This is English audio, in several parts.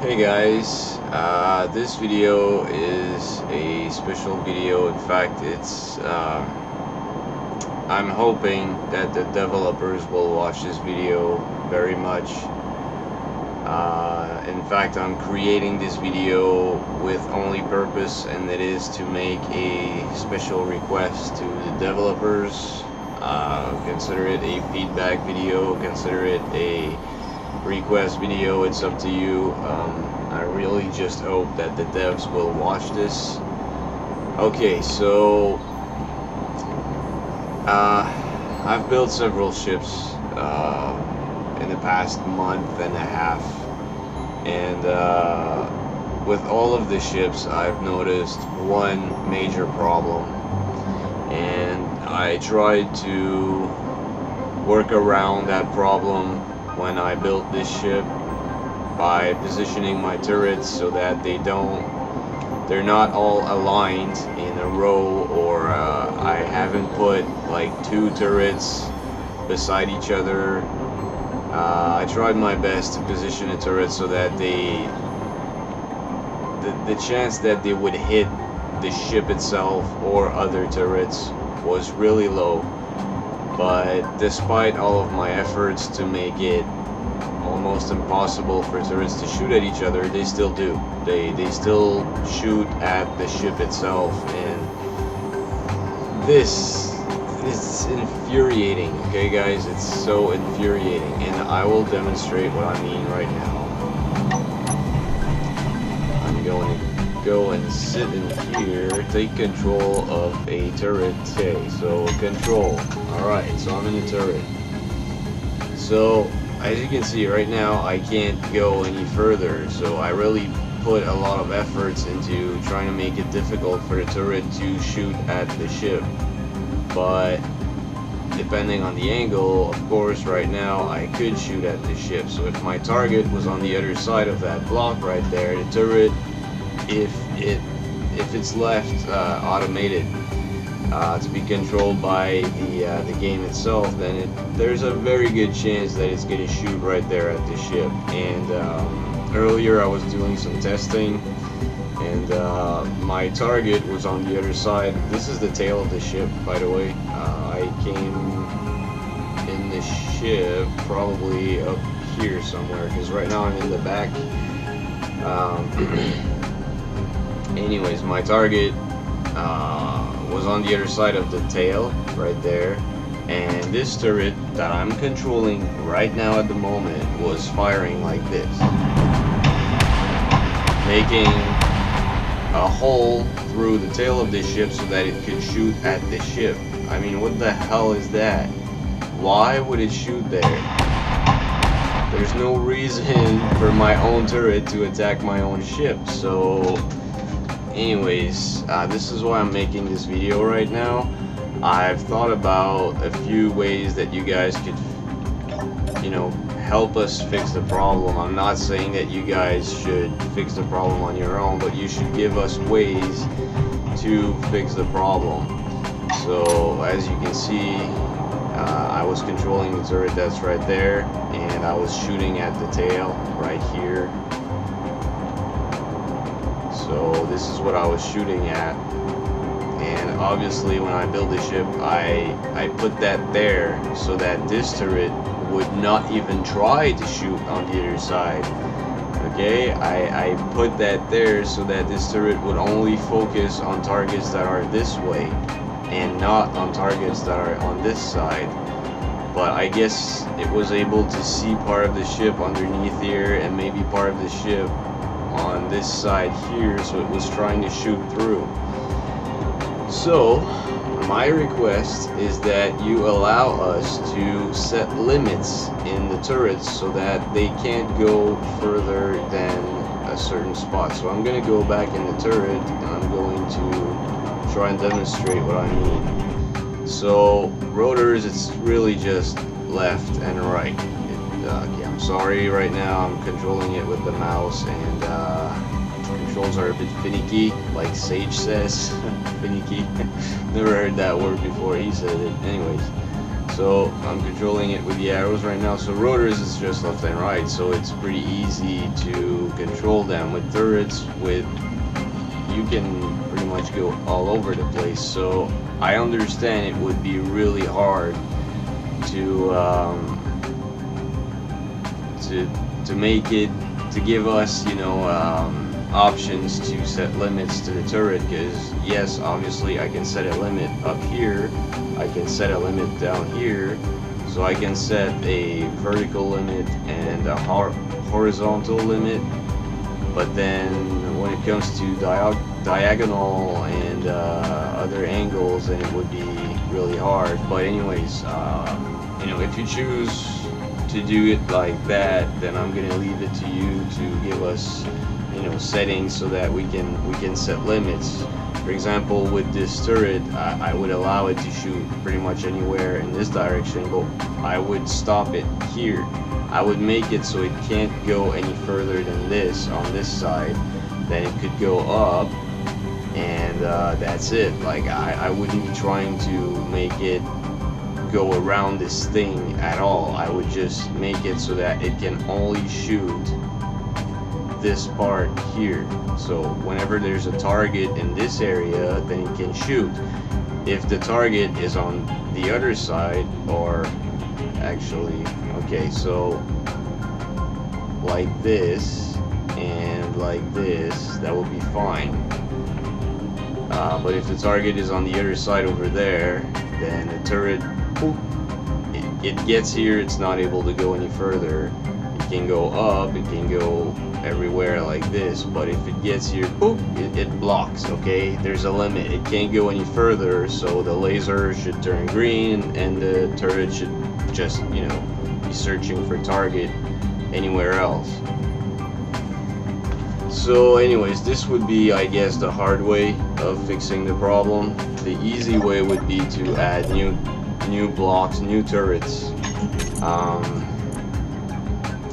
Hey guys, this video is a special video. In fact, I'm hoping that the developers will watch this video very much. In fact, I'm creating this video with only purpose, and it is to make a special request to the developers. Consider it a feedback video, consider it a request video, it's up to you. I really just hope that the devs will watch this. Okay, so I've built several ships in the past month and a half, and with all of the ships I've noticed one major problem, and I tried to work around that problem when I built this ship by positioning my turrets so that they're not all aligned in a row, or I haven't put like two turrets beside each other. I tried my best to position a turret so that the chance that they would hit the ship itself or other turrets was really low. But despite all of my efforts to make it almost impossible for turrets to shoot at each other, they still do. They still shoot at the ship itself, and this is infuriating. Okay guys, it's so infuriating, and I will demonstrate what I mean right now. I'm going to go and sit in here, take control of a turret. Okay, so control. Alright, so I'm in the turret. So as you can see right now, I can't go any further, so I really put a lot of efforts into trying to make it difficult for the turret to shoot at the ship. But depending on the angle, of course, right now I could shoot at the ship. So if my target was on the other side of that block right there, the turret, if it's left automated to be controlled by the game itself, then there's a very good chance that it's going to shoot right there at the ship. And earlier I was doing some testing, and my target was on the other side. This is the tail of the ship, by the way. I came in the ship probably up here somewhere, because right now I'm in the back. Anyways, my target was on the other side of the tail right there, and this turret that I'm controlling right now at the moment was firing like this, making a hole through the tail of this ship so that it could shoot at the ship. I mean, what the hell is that? Why would it shoot there? There's no reason for my own turret to attack my own ship. So anyways, this is why I'm making this video right now. I've thought about a few ways that you guys could, help us fix the problem. I'm not saying that you guys should fix the problem on your own, but you should give us ways to fix the problem. So as you can see, I was controlling the turret that's right there, and I was shooting at the tail right here. So this is what I was shooting at, and obviously when I build the ship, I put that there so that this turret would not even try to shoot on the other side. Okay, I put that there so that this turret would only focus on targets that are this way and not on targets that are on this side. But I guess it was able to see part of the ship underneath here and maybe part of the ship on this side here, so it was trying to shoot through. So my request is that you allow us to set limits in the turrets so that they can't go further than a certain spot. So I'm going to go back in the turret, and I'm going to try and demonstrate what I mean. So rotors, it's really just left and right. Okay, I'm sorry, right now I'm controlling it with the mouse, and controls are a bit finicky, like Sage says. Finicky. Never heard that word before, he said it. Anyways, So I'm controlling it with the arrows right now. So rotors is just left and right, so it's pretty easy to control them. With turrets, you can pretty much go all over the place. So I understand it would be really hard to make it, to give us, you know, options to set limits to the turret, because yes, obviously I can set a limit up here, I can set a limit down here, so I can set a vertical limit and a horizontal limit, but then when it comes to diagonal and other angles, then it would be really hard. But anyways, you know, if you choose to do it like that, then I'm gonna leave it to you to give us, you know, settings so that we can set limits. For example, with this turret, I would allow it to shoot pretty much anywhere in this direction, but I would stop it here. I would make it so it can't go any further than this on this side. Then it could go up, and that's it. Like I wouldn't be trying to make it go around this thing at all. I would just make it so that it can only shoot this part here. So whenever there's a target in this area, then it can shoot. If the target is on the other side, or actually, okay, so like this and like this, that will be fine. But if the target is on the other side over there, then the turret, it gets here, it's not able to go any further. It can go up, it can go everywhere like this, but if it gets here, it blocks. Okay, there's a limit, it can't go any further, so the laser should turn green and the turret should just, you know, be searching for target anywhere else. So anyways, this would be, I guess, the hard way of fixing the problem. The easy way would be to add new blocks, new turrets.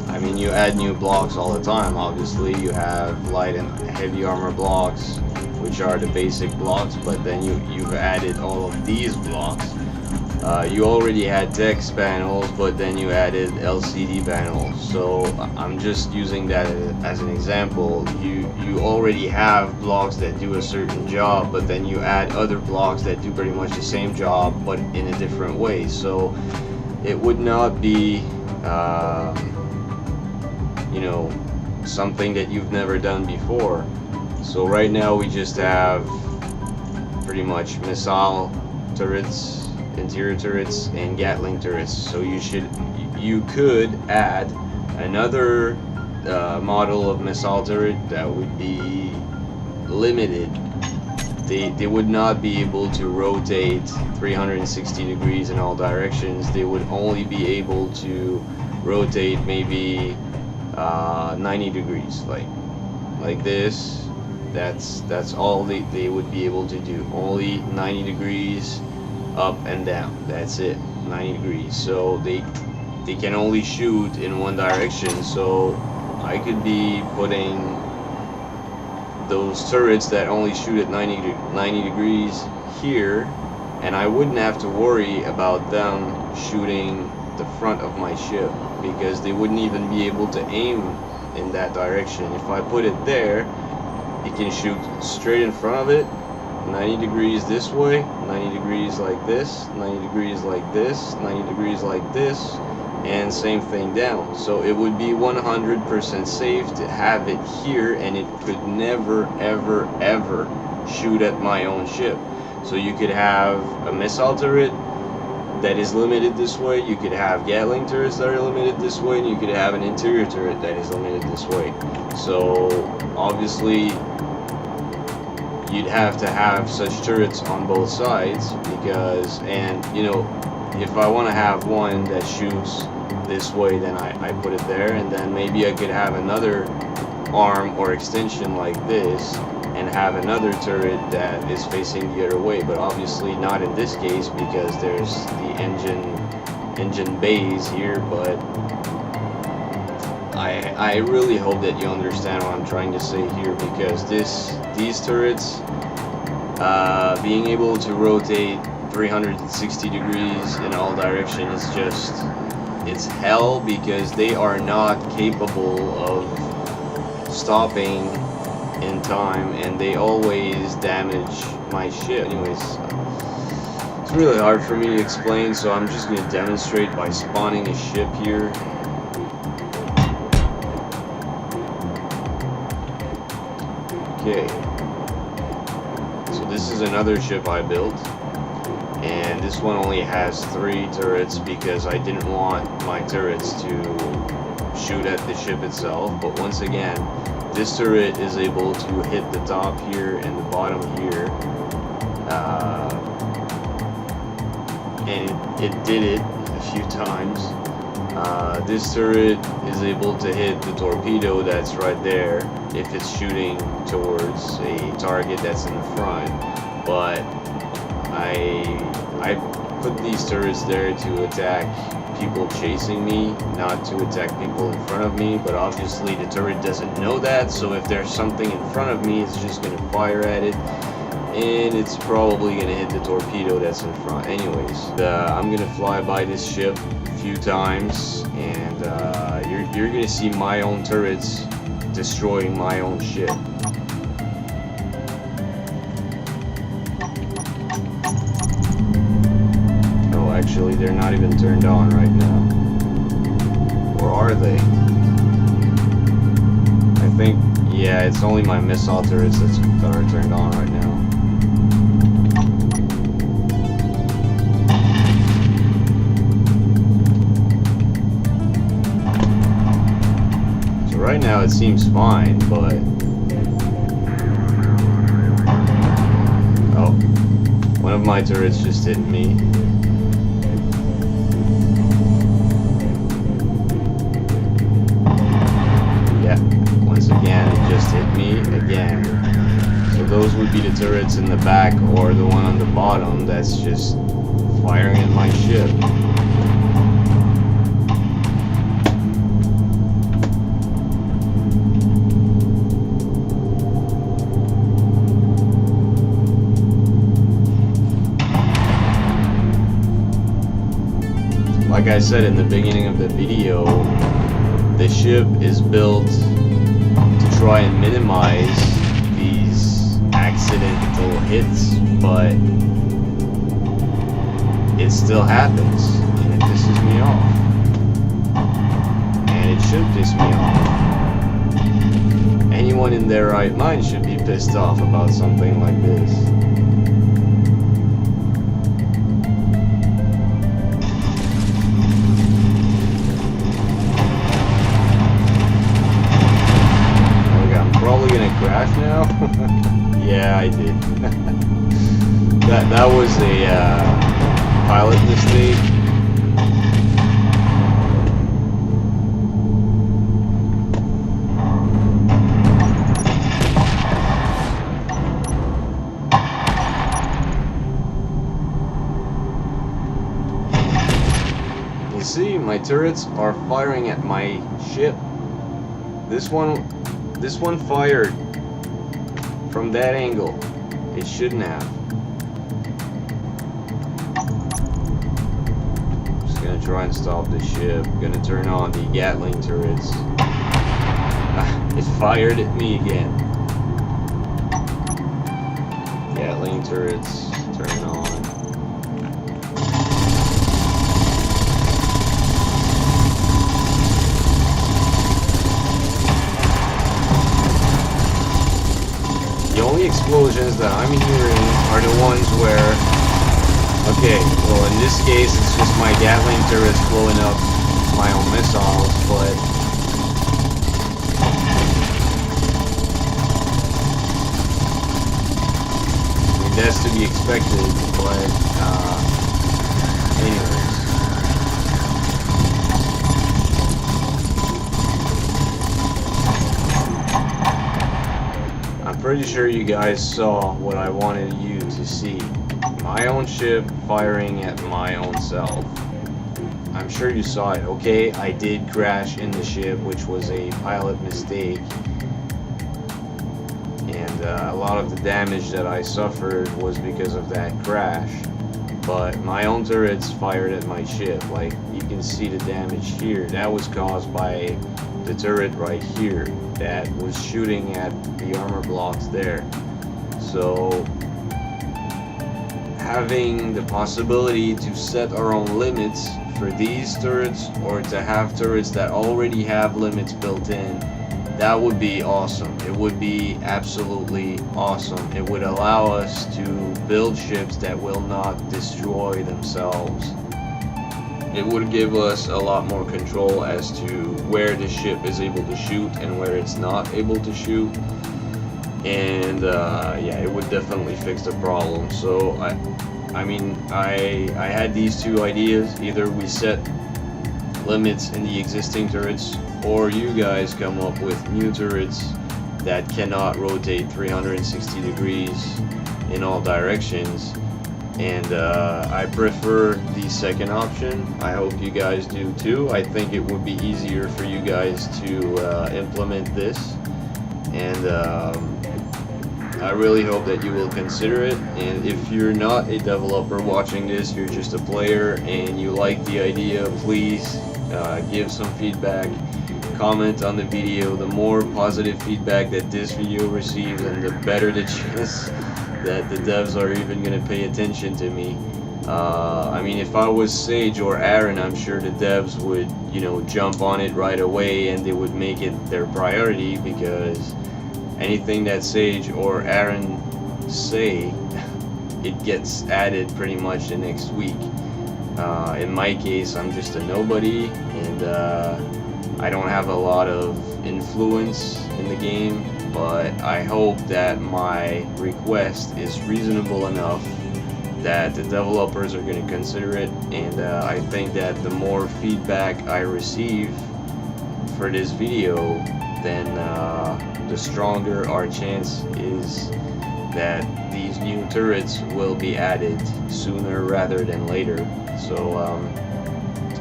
I mean, you add new blocks all the time. Obviously, you have light and heavy armor blocks, which are the basic blocks, but then you've added all of these blocks. You already had text panels, but then you added LCD panels. So I'm just using that as an example. You already have blocks that do a certain job, but then you add other blocks that do pretty much the same job, but in a different way. So it would not be you know, something that you've never done before. So right now we just have pretty much missile turrets, interior turrets, and Gatling turrets. So you could add another model of missile turret that would be limited. They would not be able to rotate 360 degrees in all directions. They would only be able to rotate maybe 90 degrees, like this. That's all they would be able to do. Only 90 degrees up and down. That's it, 90 degrees. So they can only shoot in one direction. So I could be putting those turrets that only shoot at 90 degrees here, and I wouldn't have to worry about them shooting the front of my ship, because they wouldn't even be able to aim in that direction. If I put it there, it can shoot straight in front of it, 90 degrees this way, 90 degrees like this, 90 degrees like this, 90 degrees like this, and same thing down. So it would be 100% safe to have it here, and it could never ever ever shoot at my own ship. So you could have a missile turret that is limited this way, you could have Gatling turrets that are limited this way, and you could have an interior turret that is limited this way. So obviously you'd have to have such turrets on both sides, because, and you know, if I want to have one that shoots this way, then I put it there, and then maybe I could have another arm or extension like this and have another turret that is facing the other way. But obviously not in this case, because there's the engine bays here. But I really hope that you understand what I'm trying to say here, because these turrets being able to rotate 360 degrees in all directions. It's hell, because they are not capable of stopping in time, and they always damage my ship. Anyways, it's really hard for me to explain, so I'm just going to demonstrate by spawning a ship here. Okay, so this is another ship I built, and this one only has 3 turrets because I didn't want my turrets to shoot at the ship itself. But once again, this turret is able to hit the top here and the bottom here, and it did it a few times. This turret is able to hit the torpedo that's right there if it's shooting towards a target that's in the front. But I put these turrets there to attack people chasing me, not to attack people in front of me. But obviously the turret doesn't know that, so if there's something in front of me, it's just going to fire at it, and it's probably going to hit the torpedo that's in front. Anyways, I'm going to fly by this ship a few times, and you're going to see my own turrets destroying my own ship. Actually, they're not even turned on right now. Or are they? I think, yeah, it's only my missile turrets that are turned on right now. So right now it seems fine, but... oh, one of my turrets just hit me. Again, it just hit me again. So those would be the turrets in the back, or the one on the bottom that's just firing at my ship. Like I said in the beginning of the video, the ship is built to try and minimize these accidental hits, but it still happens, and it pisses me off. And it should piss me off. Anyone in their right mind should be pissed off about something like this. Crash now? Yeah, I did. that was a pilot mistake. You see, my turrets are firing at my ship. This one fired from that angle. It shouldn't have. Just gonna try and stop the ship. Gonna turn on the Gatling turrets. It fired at me again. Gatling turrets, turn on. The only explosions that I'm hearing are the ones where, okay, well in this case it's just my Gatling turrets blowing up my own missiles, but I mean, that's to be expected, but anyways. I'm pretty sure you guys saw what I wanted you to see. My own ship firing at my own self. I'm sure you saw it. Okay, I did crash in the ship, which was a pilot mistake. And a lot of the damage that I suffered was because of that crash. but my own turrets fired at my ship. Like, you can see the damage here. That was caused by the turret right here that was shooting at the armor blocks there. So having the possibility to set our own limits for these turrets, or to have turrets that already have limits built in, that would be awesome. It would be absolutely awesome. It would allow us to build ships that will not destroy themselves. It would give us a lot more control as to where the ship is able to shoot and where it's not able to shoot. And yeah, it would definitely fix the problem. So I mean, I had these two ideas. Either we set limits in the existing turrets, or you guys come up with new turrets that cannot rotate 360 degrees in all directions. And I prefer the second option. I hope you guys do too. I think it would be easier for you guys to implement this, and I really hope that you will consider it. And if you're not a developer watching this, you're just a player and you like the idea, please give some feedback, comment on the video. The more positive feedback that this video receives, and the better the chance that the devs are even going to pay attention to me. I mean, if I was Sage or Aaron, I'm sure the devs would, you know, jump on it right away, and they would make it their priority, because anything that Sage or Aaron say, it gets added pretty much the next week. In my case, I'm just a nobody, and I don't have a lot of influence in the game, but I hope that my request is reasonable enough that the developers are going to consider it. And I think that the more feedback I receive for this video, then the stronger our chance is that these new turrets will be added sooner rather than later. So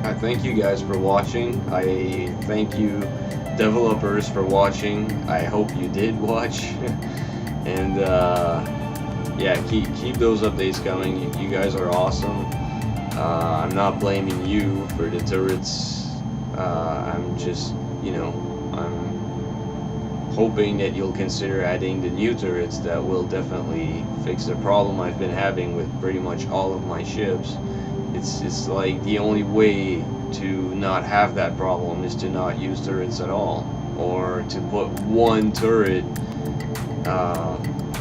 I thank you guys for watching. I thank you developers for watching. I hope you did watch. And yeah, keep those updates coming. You guys are awesome. I'm not blaming you for the turrets. I'm just, you know, I'm hoping that you'll consider adding the new turrets that will definitely fix the problem I've been having with pretty much all of my ships. It's like the only way to not have that problem is to not use turrets at all, or to put one turret,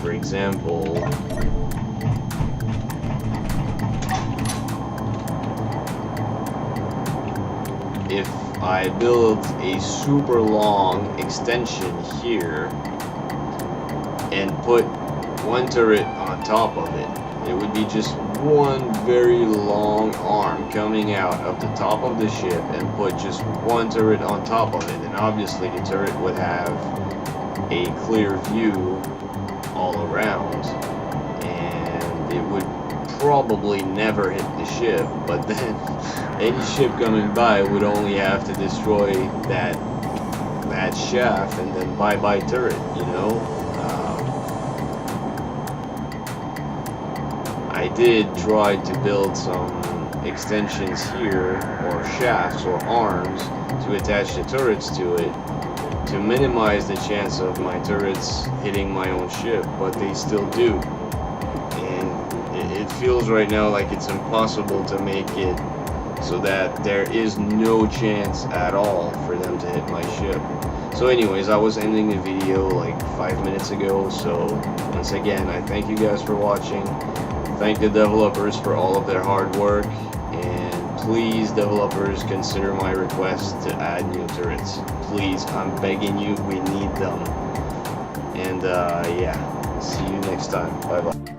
for example, if I build a super long extension here and put one turret on top of it, it would be just one very long arm coming out of the top of the ship, and put just one turret on top of it, and obviously the turret would have a clear view all around, and it would probably never hit the ship, but then any ship coming by would only have to destroy that shaft, and then bye-bye turret, you know? I did try to build some extensions here, or shafts or arms, to attach the turrets to it, to minimize the chance of my turrets hitting my own ship, but they still do. And it feels right now like it's impossible to make it so that there is no chance at all for them to hit my ship. So anyways, I was ending the video like 5 minutes ago, so once again, I thank you guys for watching. Thank the developers for all of their hard work, and please, developers, consider my request to add new turrets. Please, I'm begging you, we need them. And yeah, see you next time. Bye bye.